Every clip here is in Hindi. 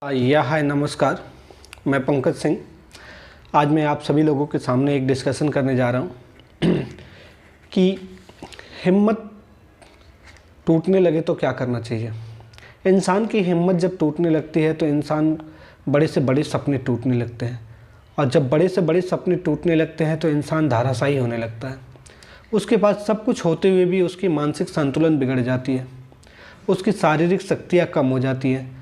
या हाय नमस्कार। मैं पंकज सिंह। आज मैं आप सभी लोगों के सामने एक डिस्कशन करने जा रहा हूँ कि हिम्मत टूटने लगे तो क्या करना चाहिए। इंसान की हिम्मत जब टूटने लगती है तो इंसान बड़े से बड़े सपने टूटने लगते हैं, और जब बड़े से बड़े सपने टूटने लगते हैं तो इंसान धराशायी होने लगता है। उसके पास सब कुछ होते हुए भी उसकी मानसिक संतुलन बिगड़ जाती है, उसकी शारीरिक शक्तियाँ कम हो जाती हैं।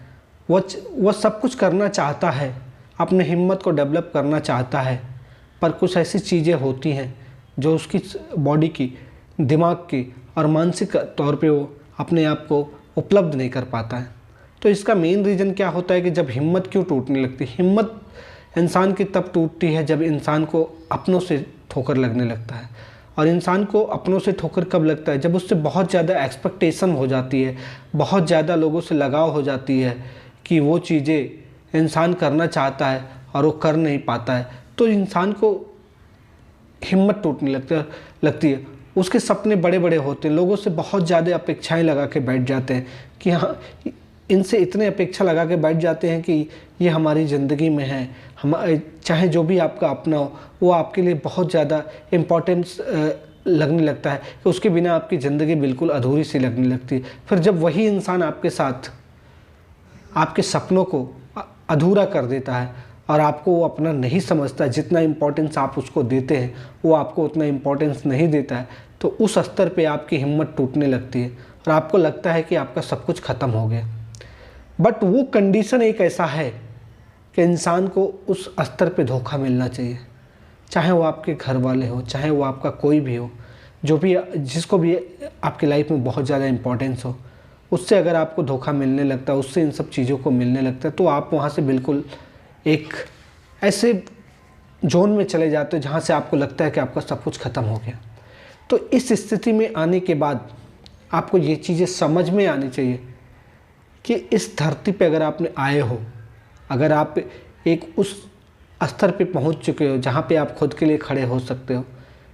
वह सब कुछ करना चाहता है, अपने हिम्मत को डेवलप करना चाहता है, पर कुछ ऐसी चीज़ें होती हैं जो उसकी बॉडी की, दिमाग की और मानसिक तौर पे वो अपने आप को उपलब्ध नहीं कर पाता है। तो इसका मेन रीज़न क्या होता है कि जब हिम्मत क्यों टूटने लगती है। हिम्मत इंसान की तब टूटती है जब इंसान को अपनों से ठोकर लगने लगता है। और इंसान को अपनों से ठोकर कब लगता है? जब उससे बहुत ज़्यादा एक्सपेक्टेशन हो जाती है, बहुत ज़्यादा लोगों से लगाव हो जाती है कि वो चीज़ें इंसान करना चाहता है और वो कर नहीं पाता है, तो इंसान को हिम्मत टूटने लगती है। उसके सपने बड़े बड़े होते हैं, लोगों से बहुत ज़्यादा अपेक्षाएं लगा के बैठ जाते हैं कि हाँ, इनसे इतने अपेक्षा लगा के बैठ जाते हैं कि ये हमारी ज़िंदगी में है, हम चाहे जो भी आपका अपना हो वो आपके लिए बहुत ज़्यादा इम्पोर्टेंस लगने लगता है कि उसके बिना आपकी ज़िंदगी बिल्कुल अधूरी सी लगने लगती है। फिर जब वही इंसान आपके साथ आपके सपनों को अधूरा कर देता है और आपको वो अपना नहीं समझता, जितना इम्पोर्टेंस आप उसको देते हैं वो आपको उतना इम्पोर्टेंस नहीं देता है, तो उस स्तर पे आपकी हिम्मत टूटने लगती है और आपको लगता है कि आपका सब कुछ ख़त्म हो गया। बट वो कंडीशन एक ऐसा है कि इंसान को उस स्तर पे धोखा मिलना चाहिए, चाहे वो आपके घर वाले हो, चाहे वो आपका कोई भी हो, जो भी जिसको भी आपकी लाइफ में बहुत ज़्यादा इम्पोर्टेंस हो, उससे अगर आपको धोखा मिलने लगता है, उससे इन सब चीज़ों को मिलने लगता है, तो आप वहाँ से बिल्कुल एक ऐसे जोन में चले जाते हो जहाँ से आपको लगता है कि आपका सब कुछ ख़त्म हो गया। तो इस स्थिति में आने के बाद आपको ये चीज़ें समझ में आनी चाहिए कि इस धरती पे अगर आपने आए हो, अगर आप एक उस स्तर पे पहुँच चुके हो जहाँ पे आप खुद के लिए खड़े हो सकते हो,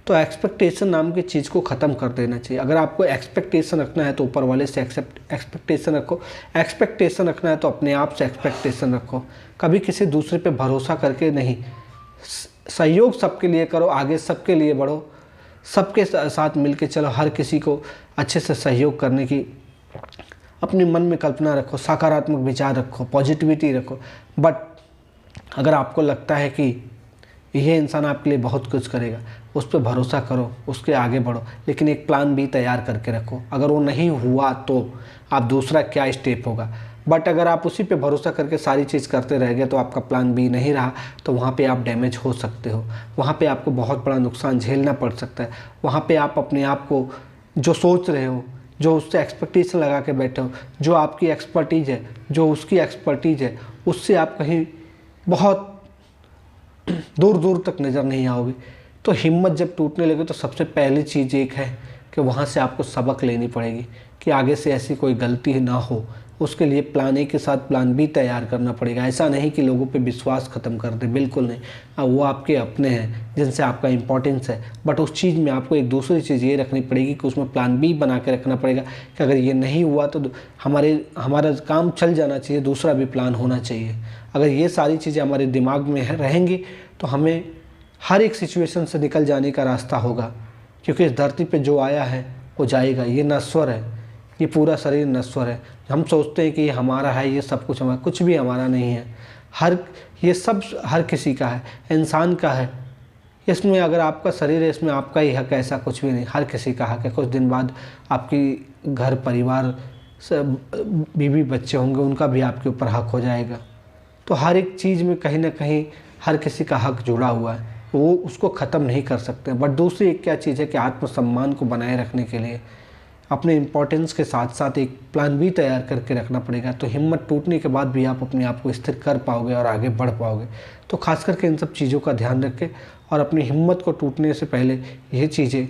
तो एक्सपेक्टेशन नाम की चीज़ को ख़त्म कर देना चाहिए। अगर आपको एक्सपेक्टेशन रखना है तो ऊपर वाले से एक्सपेक्टेशन रखो, एक्सपेक्टेशन रखना है तो अपने आप से एक्सपेक्टेशन रखो। कभी किसी दूसरे पे भरोसा करके नहीं, सहयोग सबके लिए करो, आगे सबके लिए बढ़ो, सबके साथ मिल के चलो, हर किसी को अच्छे से सहयोग करने की अपने मन में कल्पना रखो, सकारात्मक विचार रखो, पॉजिटिविटी रखो। बट अगर आपको लगता है कि यह इंसान आपके लिए बहुत कुछ करेगा, उस पर भरोसा करो, उसके आगे बढ़ो, लेकिन एक प्लान बी तैयार करके रखो। अगर वो नहीं हुआ तो आप दूसरा क्या स्टेप होगा। बट अगर आप उसी पे भरोसा करके सारी चीज़ करते रह गए तो आपका प्लान बी नहीं रहा, तो वहाँ पे आप डैमेज हो सकते हो, वहाँ पे आपको बहुत बड़ा नुकसान झेलना पड़ सकता है। वहाँ पे आप अपने आप को जो सोच रहे हो, जो उससे एक्सपेक्टेशन लगा के बैठे हो, जो आपकी एक्सपर्टीज़ है, जो उसकी एक्सपर्टीज़ है, उससे आप कहीं बहुत दूर दूर तक नज़र नहीं आओगे। तो हिम्मत जब टूटने लगे तो सबसे पहली चीज़ एक है कि वहाँ से आपको सबक लेनी पड़ेगी कि आगे से ऐसी कोई गलती ना हो। उसके लिए प्लान ए के साथ प्लान बी तैयार करना पड़ेगा। ऐसा नहीं कि लोगों पे विश्वास ख़त्म कर दे, बिल्कुल नहीं। वो आपके अपने हैं जिनसे आपका इंपॉर्टेंस है, बट उस चीज़ में आपको एक दूसरी चीज़ ये रखनी पड़ेगी कि उसमें प्लान बी बना के रखना पड़ेगा कि अगर ये नहीं हुआ तो हमारा काम चल जाना चाहिए, दूसरा भी प्लान होना चाहिए। अगर ये सारी चीज़ें हमारे दिमाग में रहेंगी तो हमें हर एक सिचुएशन से निकल जाने का रास्ता होगा, क्योंकि इस धरती पे जो आया है वो जाएगा। ये नश्वर है, ये पूरा शरीर नश्वर है। हम सोचते हैं कि ये हमारा है, ये सब कुछ हमारा, कुछ भी हमारा नहीं है। ये सब हर किसी का है, इंसान का है। इसमें अगर आपका शरीर है, इसमें आपका ही हक, ऐसा कुछ भी नहीं, हर किसी का हक है। कुछ दिन बाद आपकी घर परिवार से बीवी बच्चे होंगे, उनका भी आपके ऊपर हक हो जाएगा। तो हर एक चीज़ में कहीं ना कहीं हर किसी का हक जुड़ा हुआ है, वो उसको ख़त्म नहीं कर सकते। बट दूसरी एक क्या चीज़ है कि आत्मसम्मान को बनाए रखने के लिए अपने इम्पोर्टेंस के साथ साथ एक प्लान भी तैयार करके रखना पड़ेगा। तो हिम्मत टूटने के बाद भी आप अपने आप को स्थिर कर पाओगे और आगे बढ़ पाओगे। तो खास करके इन सब चीज़ों का ध्यान रखें और अपनी हिम्मत को टूटने से पहले ये चीज़ें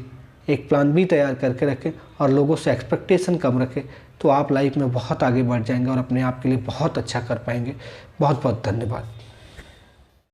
एक प्लान भी तैयार करके रखें और लोगों से एक्सपेक्टेशन कम रखें, तो आप लाइफ में बहुत आगे बढ़ जाएंगे और अपने आप के लिए बहुत अच्छा कर पाएंगे। बहुत बहुत धन्यवाद।